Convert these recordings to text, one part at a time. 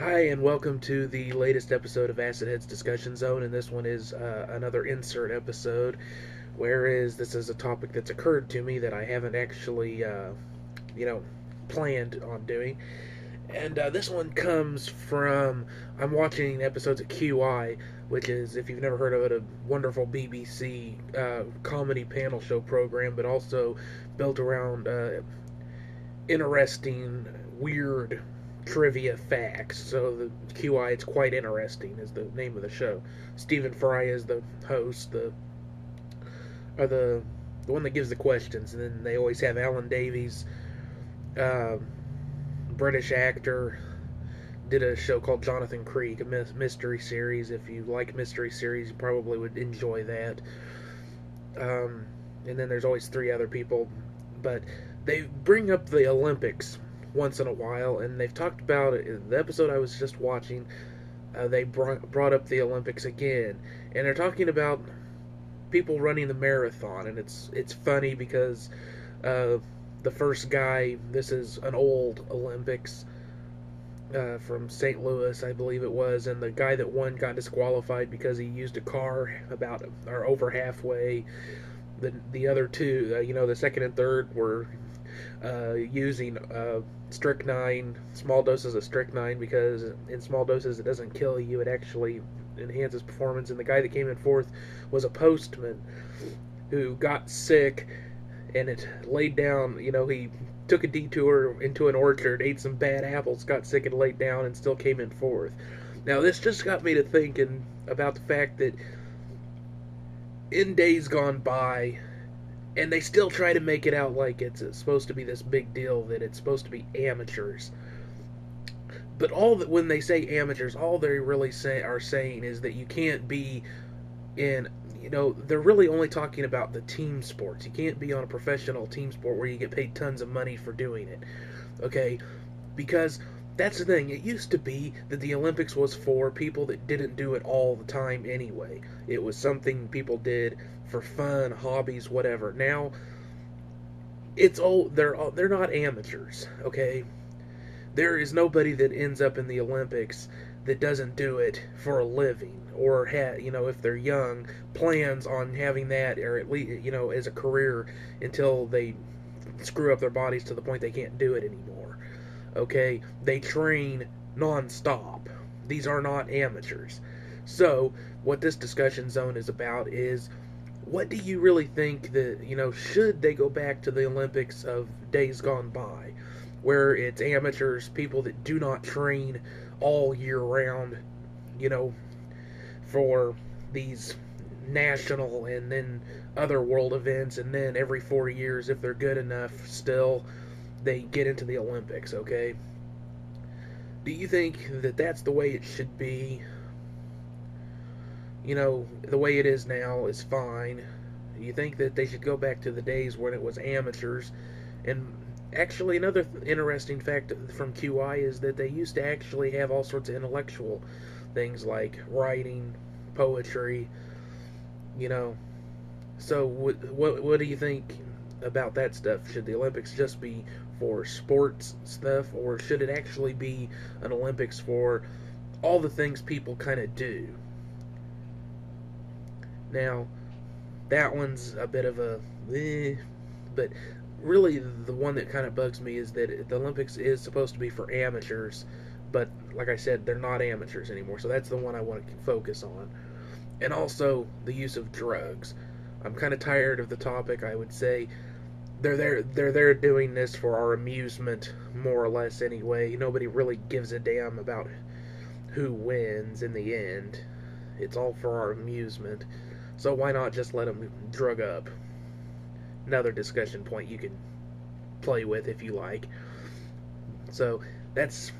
Hi, and welcome to the latest episode of Acidhedz Discussion Zone, and this one is another insert episode, whereas this is a topic that's occurred to me that I haven't actually, you know, planned on doing. And this one comes from, I'm watching episodes of QI, which is, if you've never heard of it, a wonderful BBC comedy panel show program, but also built around interesting, weird trivia facts. So the QI, it's quite interesting, is the name of the show. Stephen Fry is the host, or the one that gives the questions, and then they always have Alan Davies, uh, British actor, did a show called Jonathan Creek, a mystery series. If you like mystery series, you probably would enjoy that. Um, and then there's always three other people, but they bring up the Olympics once in a while, and they've talked about it in the episode I was just watching. They brought up the Olympics again, and they're talking about people running the marathon, and it's funny because the first guy, this is an old Olympics from St. Louis, I believe it was, and the guy that won got disqualified because he used a car about or over halfway. The other two, the second and third were using strychnine, small doses of strychnine, because in small doses it doesn't kill you, it actually enhances performance. And the guy that came in fourth was a postman who got sick, and it laid down, he took a detour into an orchard, ate some bad apples, got sick and laid down, and still came in fourth. Now this just got me to thinking about the fact that in days gone by, and they still try to make it out like it's supposed to be this big deal, that it's supposed to be amateurs. But all that, when they say amateurs, all they really are saying is that you can't be in, they're really only talking about the team sports. You can't be on a professional team sport where you get paid tons of money for doing it. Okay? Because that's the thing. It used to be that the Olympics was for people that didn't do it all the time anyway. It was something people did for fun, hobbies, whatever. Now, it's all they're not amateurs, okay? There is nobody that ends up in the Olympics that doesn't do it for a living, or if they're young, plans on having that, or at least as a career, until they screw up their bodies to the point they can't do it anymore. Okay, they train non-stop. These are not amateurs. So what this discussion zone is about is, what do you really think that, should they go back to the Olympics of days gone by, where it's amateurs, people that do not train all year round, for these national and then other world events, and then every 4 years, if they're good enough still, they get into the Olympics, okay? Do you think that that's the way it should be? The way it is now is fine. You think that they should go back to the days when it was amateurs? And actually, another interesting fact from QI is that they used to actually have all sorts of intellectual things like writing, poetry, So what do you think about that stuff? Should the Olympics just be for sports stuff, or should it actually be an Olympics for all the things people kind of do? Now, that one's a bit of a but really the one that kind of bugs me is that the Olympics is supposed to be for amateurs, but like I said, they're not amateurs anymore, so that's the one I want to focus on. And also the use of drugs. I'm kind of tired of the topic, I would say. They're there doing this for our amusement, more or less anyway. Nobody really gives a damn about who wins in the end. It's all for our amusement. So why not just let them drug up? Another discussion point you can play with if you like. So that's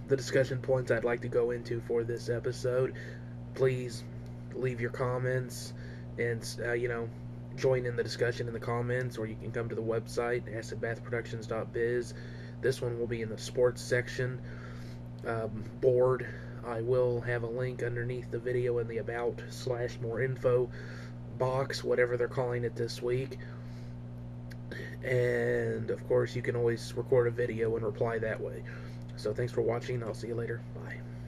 the discussion points I'd like to go into for this episode. Please leave your comments and join in the discussion in the comments, or you can come to the website acidbathproductions.biz. This one will be in the sports section board. I will have a link underneath the video in the about/more info box, whatever they're calling it this week. And of course, you can always record a video and reply that way. So thanks for watching. I'll see you later. Bye.